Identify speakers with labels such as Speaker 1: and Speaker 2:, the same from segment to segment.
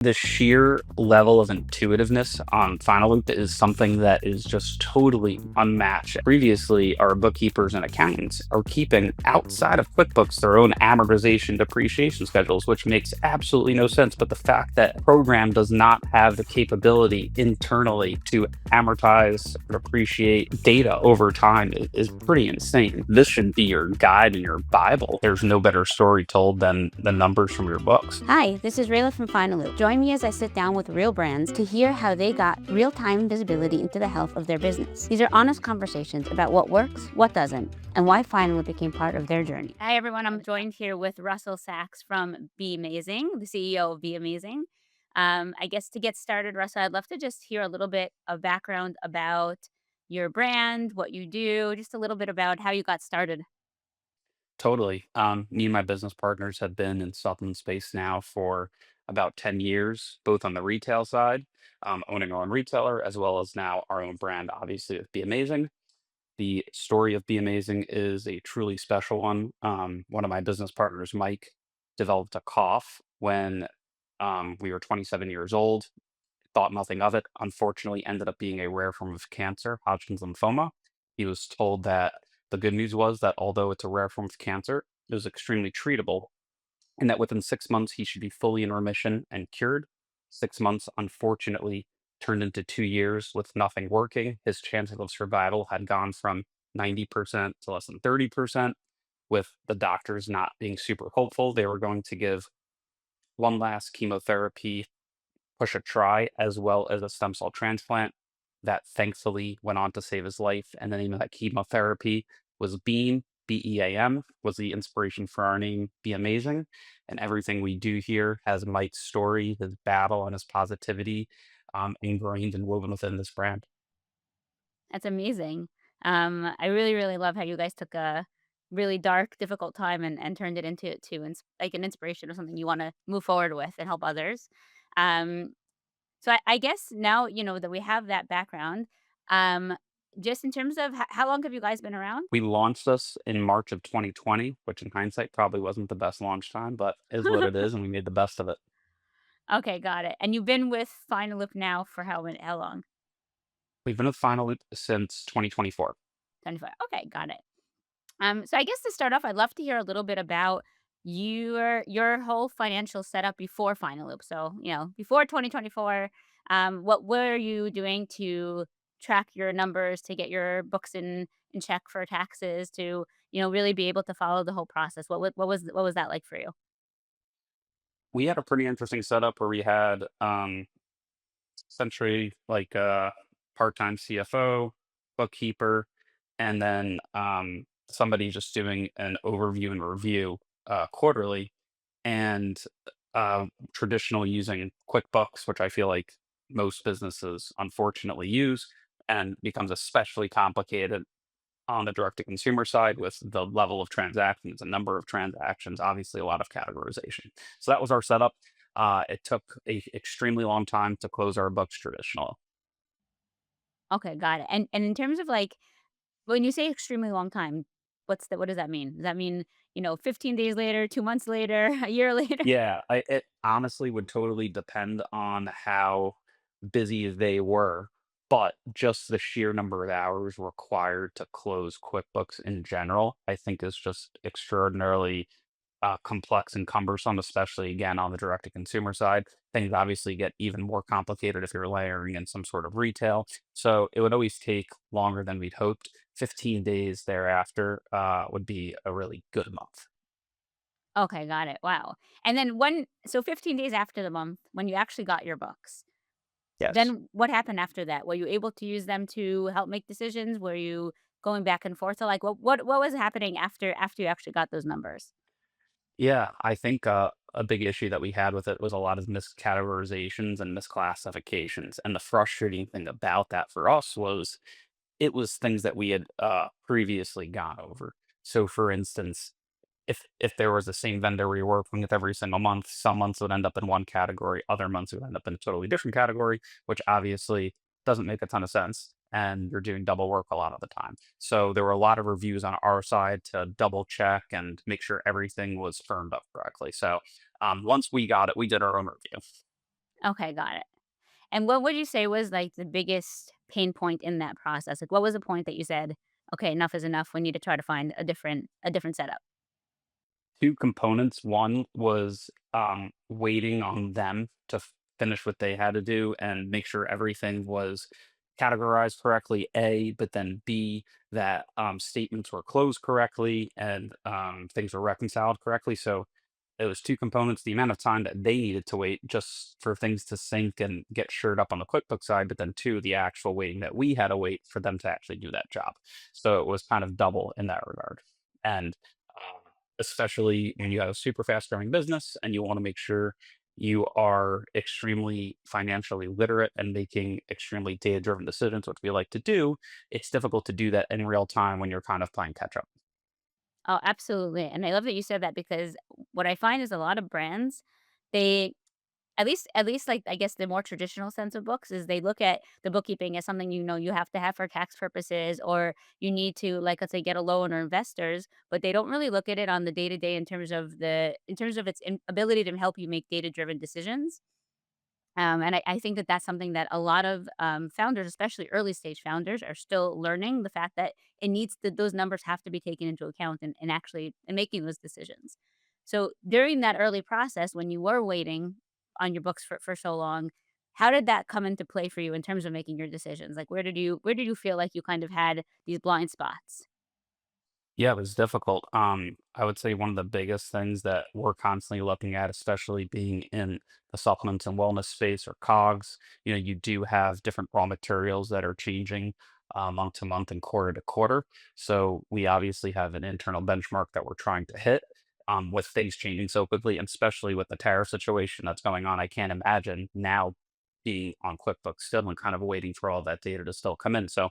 Speaker 1: The sheer level of intuitiveness on Finaloop is something that is just totally unmatched. Previously, our bookkeepers and accountants are keeping outside of QuickBooks their own amortization depreciation schedules, which makes absolutely no sense. But the fact that program does not have the capability internally to amortize or depreciate data over time is pretty insane. This should be your guide and your Bible. There's no better story told than the numbers from your books.
Speaker 2: Hi, this is Rayla from Finaloop. Join me as I sit down with real brands to hear how they got real-time visibility into the health of their business. These are honest conversations about what works, what doesn't, and why Finaloop became part of their journey. Hi, everyone. I'm joined here with Russell Sachs from Be Amazing, the CEO of Be Amazing. I guess to get started, Russell, I'd love to just hear a little bit of background about your brand, what you do, just a little bit about how you got started.
Speaker 1: Totally. Me and my business partners have been in supplement space now for about 10 years, both on the retail side, owning our own retailer, as well as now our own brand, obviously, with Be Amazing. The story of Be Amazing is a truly special one. One of my business partners, Mike, developed a cough when we were 27 years old, thought nothing of it. Unfortunately, ended up being a rare form of cancer, Hodgkin's lymphoma. He was told that the good news was that although it's a rare form of cancer, it was extremely treatable, and that within 6 months he should be fully in remission and cured. 6 months, unfortunately, turned into 2 years with nothing working. His chances of survival had gone from 90% to less than 30%, with the doctors not being super hopeful. They were going to give one last chemotherapy push a try, as well as a stem cell transplant that thankfully went on to save his life. And the name of that chemotherapy was Beam, BEAM, was the inspiration for our name, Be Amazing. And everything we do here has Mike's story, his battle, and his positivity ingrained and woven within this brand.
Speaker 2: That's amazing. I really, really love how you guys took a really dark, difficult time and turned it into like an inspiration or something you want to move forward with and help others. Um, so I guess now that we have that background, um, just in terms of how long have you guys been around?
Speaker 1: We launched this in March of 2020, which in hindsight probably wasn't the best launch time, but is what it is, and we made the best of it.
Speaker 2: Okay, got it. And you've been with Finaloop now for how long?
Speaker 1: We've been with Final Loop since 2024.
Speaker 2: 25. Okay, got it. So I guess to start off, I'd love to hear a little bit about your whole financial setup before Final Loop. So, before 2024, what were you doing to track your numbers, to get your books in check for taxes, to really be able to follow the whole process? What was that like for you?
Speaker 1: We had a pretty interesting setup where we had essentially like a part-time CFO, bookkeeper, and then somebody just doing an overview and review quarterly, and traditional using QuickBooks, which I feel like most businesses unfortunately use, and becomes especially complicated on the direct to consumer side with the level of transactions, the number of transactions, obviously a lot of categorization. So that was our setup. It took a extremely long time to close our books traditional.
Speaker 2: Okay, got it. And in terms of like when you say extremely long time, what does that mean? Does that mean 15 days later, 2 months later, a year later?
Speaker 1: Yeah, it honestly would totally depend on how busy they were, but just the sheer number of hours required to close QuickBooks in general, I think is just extraordinarily complex and cumbersome, especially again on the direct to consumer side. Things obviously get even more complicated if you're layering in some sort of retail. So it would always take longer than we'd hoped. 15 days thereafter would be a really good month.
Speaker 2: Okay, got it. Wow. And then 15 days after the month, when you actually got your books,
Speaker 1: Yes.
Speaker 2: then what happened after that? Were you able to use them to help make decisions? Were you going back and forth? So like what was happening after you actually got those numbers?
Speaker 1: Yeah, I think a big issue that we had with it was a lot of miscategorizations and misclassifications. And the frustrating thing about that for us was it was things that we had previously gone over. So, for instance, if there was the same vendor we were working with every single month, some months would end up in one category, other months would end up in a totally different category, which obviously doesn't make a ton of sense. And you're doing double work a lot of the time. So there were a lot of reviews on our side to double check and make sure everything was firmed up correctly. So once we got it, we did our own review.
Speaker 2: Okay, got it. And what would you say was, like, the biggest pain point in that process? Like, what was the point that you said, "Okay, enough is enough. We need to try to find a different setup."
Speaker 1: Two components. One was waiting on them to finish what they had to do and make sure everything was categorized correctly, A, but then B, that statements were closed correctly and things were reconciled correctly. So it was two components, the amount of time that they needed to wait just for things to sync and get shored up on the QuickBooks side, but then two, the actual waiting that we had to wait for them to actually do that job. So it was kind of double in that regard. And especially when you have a super fast growing business and you want to make sure you are extremely financially literate and making extremely data driven decisions, which we like to do, it's difficult to do that in real time when you're kind of playing catch up.
Speaker 2: Oh, absolutely, and I love that you said that because what I find is a lot of brands, they at least, like, I guess the more traditional sense of books is they look at the bookkeeping as something you have to have for tax purposes, or you need to, like, let's say, get a loan or investors, but they don't really look at it on the day-to-day in terms of its ability to help you make data-driven decisions. And I think that that's something that a lot of founders, especially early stage founders, are still learning the fact that those numbers have to be taken into account and actually in making those decisions. So during that early process, when you were waiting on your books for so long, how did that come into play for you in terms of making your decisions? Like where did you feel like you kind of had these blind spots?
Speaker 1: Yeah, it was difficult. I would say one of the biggest things that we're constantly looking at, especially being in the supplements and wellness space or COGS, you do have different raw materials that are changing month to month and quarter to quarter. So we obviously have an internal benchmark that we're trying to hit with things changing so quickly, and especially with the tariff situation that's going on. I can't imagine now being on QuickBooks still and kind of waiting for all that data to still come in. So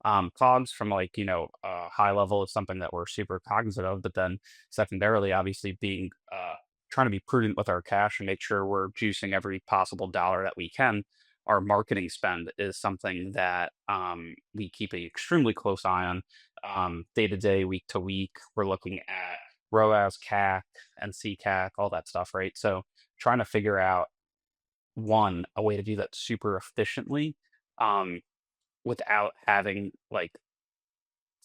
Speaker 1: COGS from like, high level is something that we're super cognizant of, but then secondarily, obviously being trying to be prudent with our cash and make sure we're juicing every possible dollar that we can. Our marketing spend is something that we keep an extremely close eye on, day to day, week to week. We're looking at ROAS, CAC, and CCAC, all that stuff, right? So trying to figure out one, a way to do that super efficiently. Um, Without having like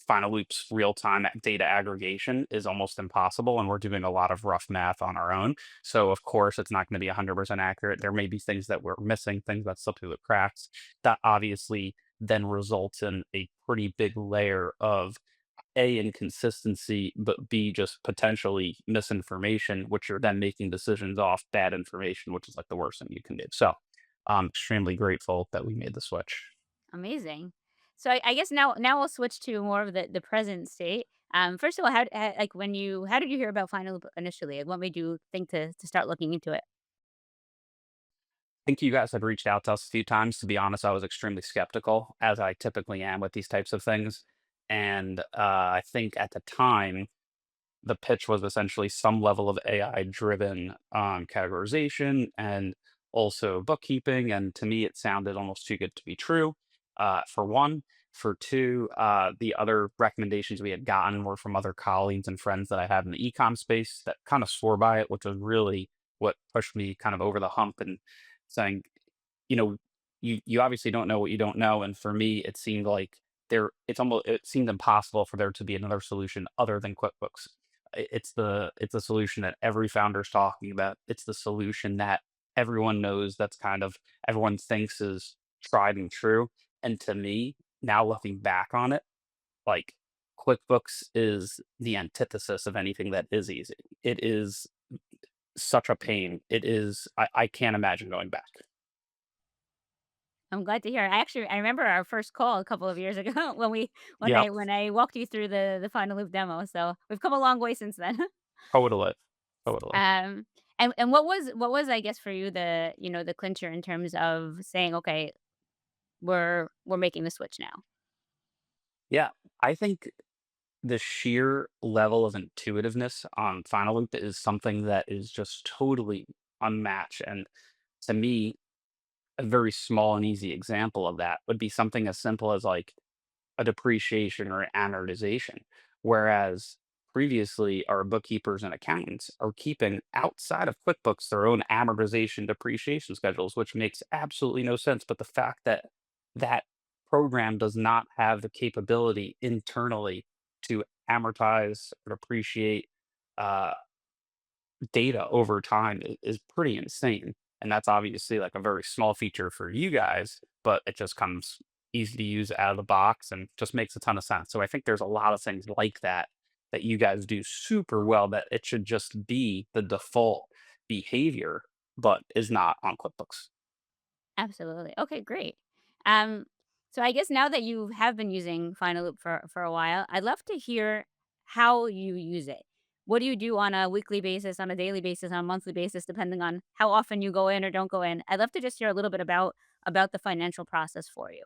Speaker 1: Finaloop's real-time data aggregation is almost impossible, and we're doing a lot of rough math on our own. So, of course, it's not gonna be 100% accurate. There may be things that we're missing, things that slip through the cracks. That obviously then results in a pretty big layer of A, inconsistency, but B, just potentially misinformation, which you're then making decisions off bad information, which is like the worst thing you can do. So, I'm extremely grateful that we made the switch.
Speaker 2: Amazing. So I guess now we'll switch to more of the present state. First of all, how did you hear about Final initially? Like, what made you think to start looking into it?
Speaker 1: Think you guys have reached out to us a few times. To be honest, I was extremely skeptical, as I typically am with these types of things. And I think at the time, the pitch was essentially some level of AI driven categorization and also bookkeeping. And to me, it sounded almost too good to be true, for one. For two, the other recommendations we had gotten were from other colleagues and friends that I have in the ecom space that kind of swore by it, which was really what pushed me kind of over the hump and saying, you know, you obviously don't know what you don't know. And for me, it seemed like it seemed impossible for there to be another solution other than QuickBooks. It's the solution that every founder is talking about. It's the solution that everyone knows, that's kind of everyone thinks is tried and true. And to me, now looking back on it, like QuickBooks is the antithesis of anything that is easy. It is such a pain. I can't imagine going back.
Speaker 2: I'm glad to hear. I remember our first call a couple of years ago when we when
Speaker 1: Yep,
Speaker 2: I when I walked you through the Final Loop demo. So we've come a long way since then.
Speaker 1: totally. Totally.
Speaker 2: um, and what was I guess for you the clincher in terms of saying okay we're making the switch now.
Speaker 1: Yeah, I think the sheer level of intuitiveness on Final Loop is something that is just totally unmatched. And to me, a very small and easy example of that would be something as simple as like a depreciation or amortization. Whereas previously our bookkeepers and accountants are keeping outside of QuickBooks their own amortization depreciation schedules, which makes absolutely no sense. But the fact that that program does not have the capability internally to amortize or depreciate uh, data over time is pretty insane. And that's obviously like a very small feature for you guys, but it just comes easy to use out of the box and just makes a ton of sense. So I think there's a lot of things like that that you guys do super well that it should just be the default behavior, but is not on QuickBooks.
Speaker 2: Absolutely. Okay, great. Um, so I guess now that you have been using Finaloop for a while, I'd love to hear how you use it. What do you do on a weekly basis, on a daily basis, on a monthly basis, depending on how often you go in or don't go in? I'd love to just hear a little bit about the financial process for you.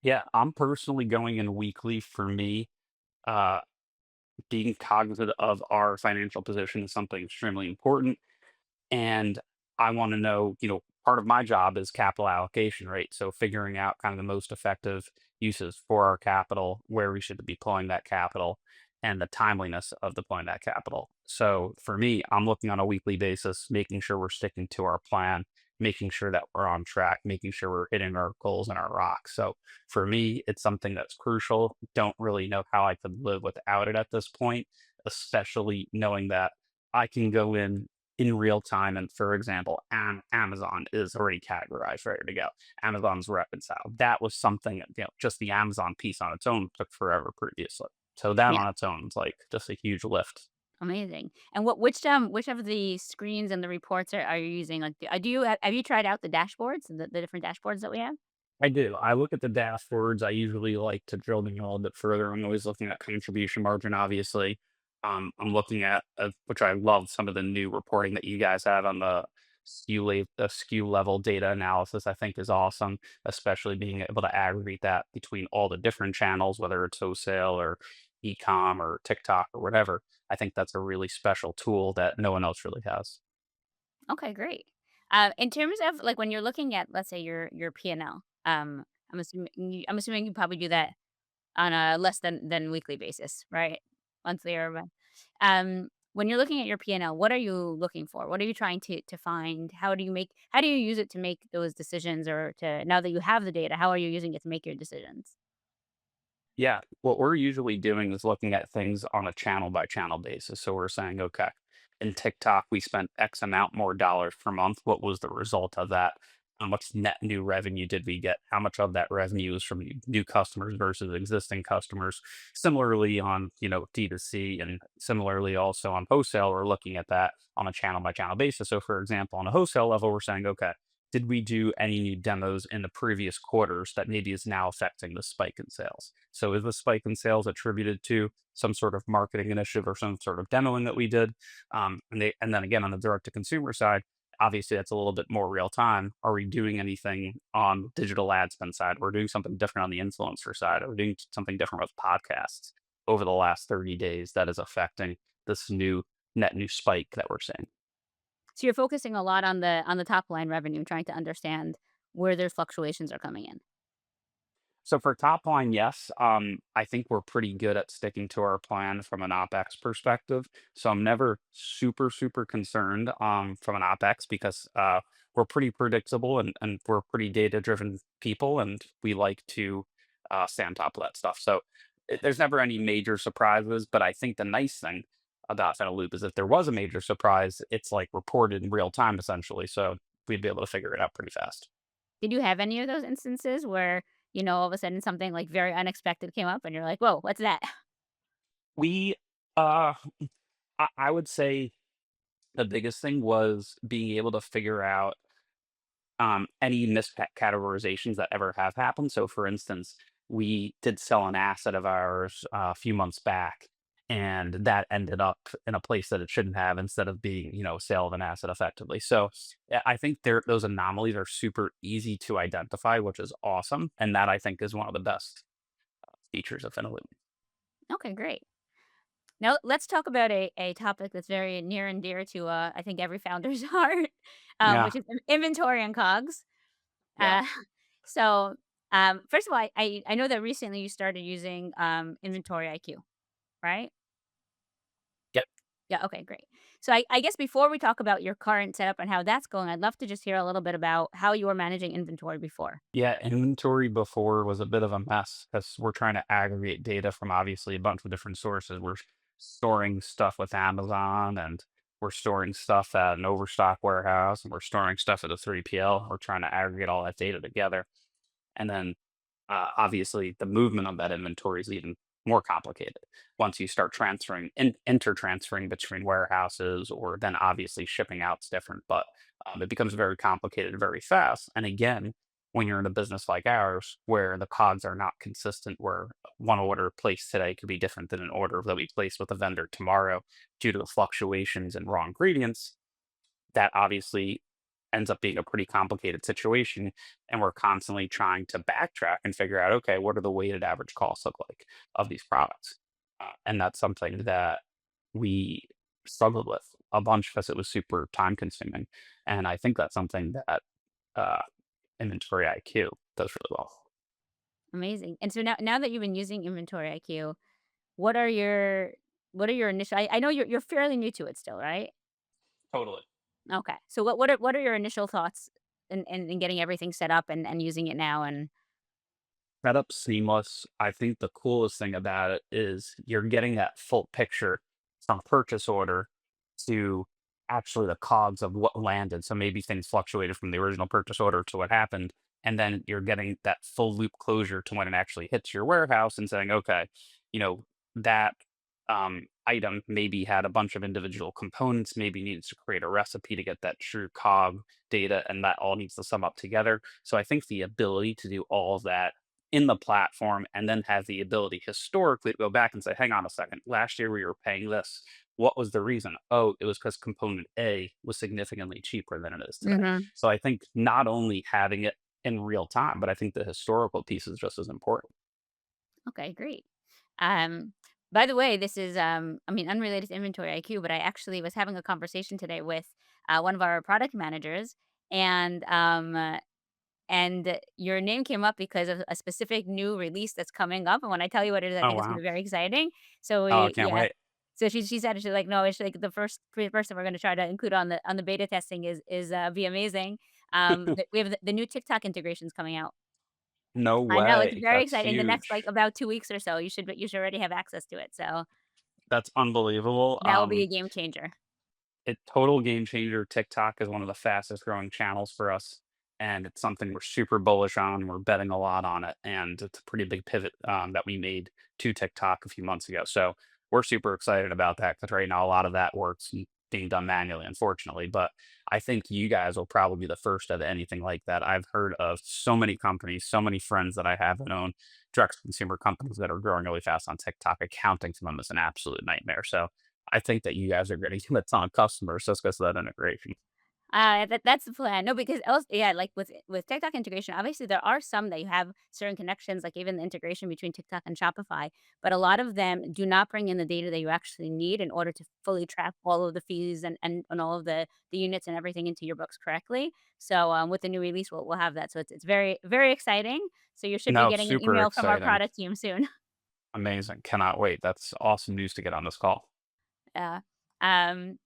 Speaker 1: Yeah, I'm personally going in weekly for me. Uh, Being cognizant of our financial position is something extremely important. And I want to know, part of my job is capital allocation, right? So figuring out kind of the most effective uses for our capital, where we should be deploying that capital, and the timeliness of deploying that capital. So for me, I'm looking on a weekly basis, making sure we're sticking to our plan, making sure that we're on track, making sure we're hitting our goals and our rocks. So for me, it's something that's crucial. Don't really know how I could live without it at this point, especially knowing that I can go in real time. And for example, Amazon is already categorized, ready to go. Amazon's reconciled. That was something, just the Amazon piece on its own took forever previously. So that
Speaker 2: Yeah,
Speaker 1: on its own is like just a huge lift.
Speaker 2: amazing. And which of the screens and the reports are you using? Like, do you have you tried out the dashboards, the different dashboards that we have?
Speaker 1: I do. I look at the dashboards. I usually like to drill them a little bit further. I'm always looking at contribution margin, obviously. I'm looking at, which I love, some of the new reporting that you guys have on the SKU level data analysis. I think is awesome, especially being able to aggregate that between all the different channels, whether it's wholesale or ecom or TikTok or whatever. I think that's a really special tool that no one else really has.
Speaker 2: Okay, great. In terms of like when you're looking at, let's say your P&L, I'm assuming you probably do that on a less than weekly basis, right? Monthly or when you're looking at your P&L, what are you looking for? What are you trying to find? How do you use it to make those decisions, or to now that you have the data, how are you using it to make your decisions?
Speaker 1: Yeah, what we're usually doing is looking at things on a channel by channel basis. So we're saying, okay, in TikTok, we spent X amount more dollars per month. What was the result of that? How much net new revenue did we get? How much of that revenue is from new customers versus existing customers? Similarly on, D2C, and similarly also on wholesale, we're looking at that on a channel by channel basis. So for example, on a wholesale level, we're saying, okay, did we do any new demos in the previous quarters that maybe is now affecting the spike in sales? So is the spike in sales attributed to some sort of marketing initiative or some sort of demoing that we did? And then again on the direct to consumer side, obviously that's a little bit more real time. Are we doing anything on digital ad spend side? We're doing something different on the influencer side. We're doing something different with podcasts over the last 30 days that is affecting this net new spike that we're seeing.
Speaker 2: So you're focusing a lot on the top line revenue, trying to understand where their fluctuations are coming in.
Speaker 1: So for top line, yes, I think we're pretty good at sticking to our plan from an OpEx perspective. So I'm never super, super concerned from an OpEx because we're pretty predictable and we're pretty data driven people and we like to stay on top of that stuff. So there's never any major surprises. But I think the nice thing about Finaloop is if there was a major surprise, it's like reported in real time essentially. So we'd be able to figure it out pretty fast.
Speaker 2: Did you have any of those instances where, all of a sudden something like very unexpected came up and you're like, "Whoa, what's that?"
Speaker 1: We uh I would say the biggest thing was being able to figure out, any miscategorizations that ever have happened. So, for instance, we did sell an asset of ours a few months back, and that ended up in a place that it shouldn't have instead of being, sale of an asset effectively. So, I think those anomalies are super easy to identify, which is awesome. And that I think is one of the best features of Finaloop.
Speaker 2: Okay, great. Now let's talk about a topic that's very near and dear to, I think every founder's heart,
Speaker 1: Yeah.
Speaker 2: which is inventory and COGS.
Speaker 1: Yeah.
Speaker 2: Uh, so, first of all, I know that recently you started using, Inventory IQ, right? Yeah, okay, great. So I guess before we talk about your current setup and how that's going, I'd love to just hear a little bit about how you were managing inventory before.
Speaker 1: Yeah, inventory before was a bit of a mess because we're trying to aggregate data from obviously a bunch of different sources. We're storing stuff with Amazon and we're storing stuff at an overstock warehouse and we're storing stuff at a 3PL. We're trying to aggregate all that data together. And then obviously the movement of that inventory is even more complicated once you start transferring inter-transferring between warehouses or then obviously shipping out's different, but it becomes very complicated very fast. And again, when you're in a business like ours where the cogs are not consistent, where one order placed today could be different than an order that we place with a vendor tomorrow due to the fluctuations in raw ingredients, that obviously ends up being a pretty complicated situation. And we're constantly trying to backtrack and figure out, okay, what are the weighted average costs look like of these products? And that's something that we struggled with a bunch because it was super time consuming. And I think that's something that uh, inventory IQ does really well.
Speaker 2: Amazing. And so now that you've been using Inventory IQ, what are your what are your initial I know you're fairly new to it still, right?
Speaker 1: Totally.
Speaker 2: Okay. So what are your initial thoughts in getting everything set up and using it now and
Speaker 1: Setup seamless. I think the coolest thing about it is you're getting that full picture from purchase order to actually the COGS of what landed. So maybe things fluctuated from the original purchase order to what happened. And then you're getting that full loop closure to when it actually hits your warehouse and saying, okay, that item maybe had a bunch of individual components, maybe needs to create a recipe to get that true COG data, and that all needs to sum up together. So I think the ability to do all of that in the platform and then have the ability historically to go back and say, hang on a second, last year we were paying this. What was the reason? Oh, it was because component A was significantly cheaper than it is today.
Speaker 2: Mhm.
Speaker 1: So I think not only having it in real time, but I think the historical piece is just as important.
Speaker 2: Okay, great. Um, by the way, this is, I mean, unrelated to Inventory IQ, but I actually was having a conversation today with one of our product managers, and your name came up because of a specific new release that's coming up. And when I tell you what it is, I
Speaker 1: Oh,
Speaker 2: think it's going
Speaker 1: wow.
Speaker 2: to be very exciting. So
Speaker 1: Oh, I
Speaker 2: we,
Speaker 1: can't
Speaker 2: yeah.
Speaker 1: wait.
Speaker 2: So she said she's like, no, it's like the person we're going to try to include on the beta testing is be amazing. We have the new TikTok integrations coming out.
Speaker 1: No
Speaker 2: I know, it's
Speaker 1: way.
Speaker 2: very
Speaker 1: That's
Speaker 2: exciting. The next, like,
Speaker 1: huge.
Speaker 2: about 2 weeks or so, you should already have access to it, so
Speaker 1: That's unbelievable.
Speaker 2: that will be a game changer.
Speaker 1: It total game changer. TikTok is one of the fastest growing channels for us, and it's something we're super bullish on. We're betting a lot on it, and it's a pretty big pivot that we made to TikTok a few months ago. So we're super excited about that because right now a lot of that work's being done manually, unfortunately. But I think you guys will probably be the first of anything like that. I've heard of so many companies, so many friends that I have that own direct consumer companies that are growing really fast on TikTok. Accounting to them is an absolute nightmare. So I think that you guys are getting a ton of customers just because of that integration.
Speaker 2: That's the plan. No, because else yeah, like, with TikTok integration, obviously, there are some that you have certain connections, like even the integration between TikTok and Shopify, but a lot of them do not bring in the data that you actually need in order to fully track all of the fees and all of the units and everything into your books correctly. So, with the new release, we'll have that. So it's very, very exciting. So you should be
Speaker 1: No,
Speaker 2: getting an
Speaker 1: super
Speaker 2: email from our
Speaker 1: exciting.
Speaker 2: product team soon.
Speaker 1: Amazing. Cannot wait. That's awesome news to get on this call.
Speaker 2: Yeah. Um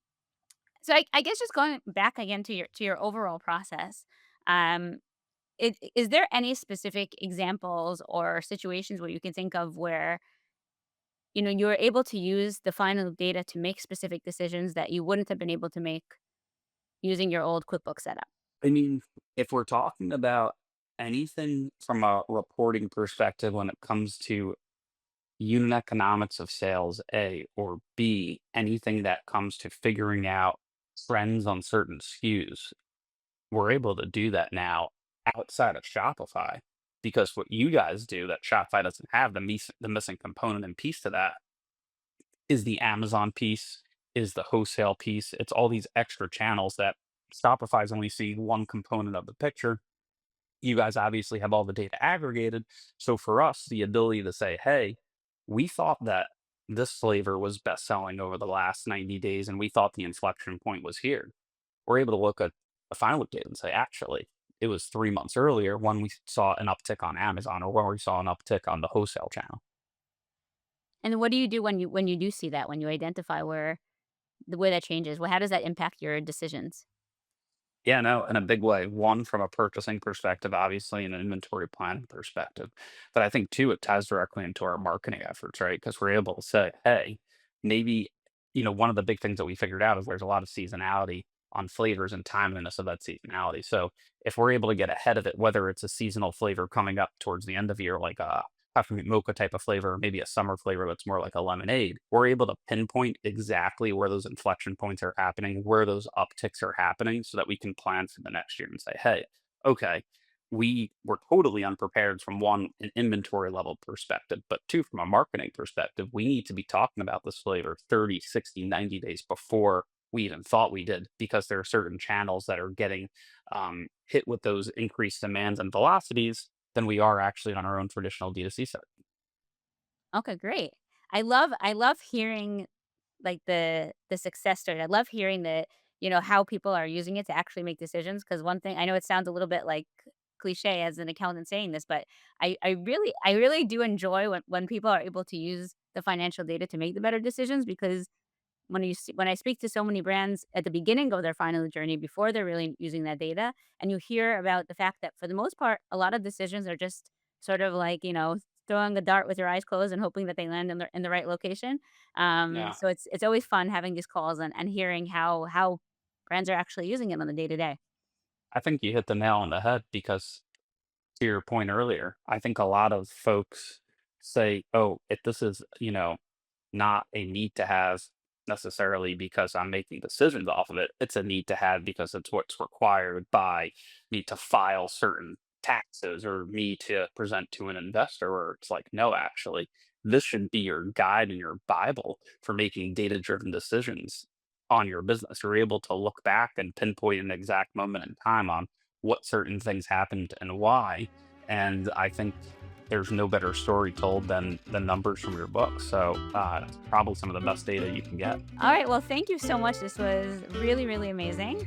Speaker 2: So I guess just going back again to your overall process, um, is there any specific examples or situations where you can think of where, you were able to use the final data to make specific decisions that you wouldn't have been able to make using your old QuickBooks setup?
Speaker 1: I mean, if we're talking about anything from a reporting perspective when it comes to unit economics of sales, A, or B, anything that comes to figuring out trends on certain SKUs, we're able to do that now outside of Shopify because what you guys do that Shopify doesn't have, the missing component and piece to that is the Amazon piece, is the wholesale piece. It's all these extra channels that Shopify's only seeing one component of the picture. You guys obviously have all the data aggregated. So for us, the ability to say, hey, we thought that this flavor was best selling over the last 90 days, and we thought the inflection point was here. We're able to look at a Finaloop data and say, actually, it was 3 months earlier when we saw an uptick on Amazon or when we saw an uptick on the wholesale channel.
Speaker 2: And what do you do when you do see that, when you identify where the way that changes? How does that impact your decisions?
Speaker 1: Yeah, no, in a big way. One, from a purchasing perspective, obviously, and an inventory planning perspective. But I think two, it ties directly into our marketing efforts, right? Because we're able to say, hey, maybe, one of the big things that we figured out is there's a lot of seasonality on flavors and timeliness of that seasonality. So if we're able to get ahead of it, whether it's a seasonal flavor coming up towards the end of the year, like a coffee mocha type of flavor, or maybe a summer flavor that's more like a lemonade, we're able to pinpoint exactly where those inflection points are happening, where those upticks are happening, so that we can plan for the next year and say, hey, okay, we were totally unprepared from one, an inventory level perspective, but two, from a marketing perspective, we need to be talking about this flavor 30, 60, 90 days before we even thought we did, because there are certain channels that are getting hit with those increased demands and velocities than we are actually on our own traditional D2C side.
Speaker 2: Okay, great. I love hearing like the success story. I love hearing that, how people are using it to actually make decisions. Because one thing I know, it sounds a little bit like cliche as an accountant saying this, but I really do enjoy when people are able to use the financial data to make the better decisions, because when I speak to so many brands at the beginning of their final journey before they're really using that data, and you hear about the fact that for the most part, a lot of decisions are just sort of like, throwing a dart with your eyes closed and hoping that they land in the right location.
Speaker 1: Yeah.
Speaker 2: So it's always fun having these calls and hearing how brands are actually using it on the day to day.
Speaker 1: I think you hit the nail on the head because, to your point earlier, I think a lot of folks say, "Oh, if this is, not a need to have necessarily because I'm making decisions off of it. It's a need to have because it's what's required by me to file certain taxes or me to present to an investor." Or it's like, no, actually, this should be your guide and your Bible for making data driven decisions on your business. You're able to look back and pinpoint an exact moment in time on what certain things happened and why. And I think there's no better story told than the numbers from your book. So it's probably some of the best data you can get.
Speaker 2: All right. Well, thank you so much. This was really, really amazing.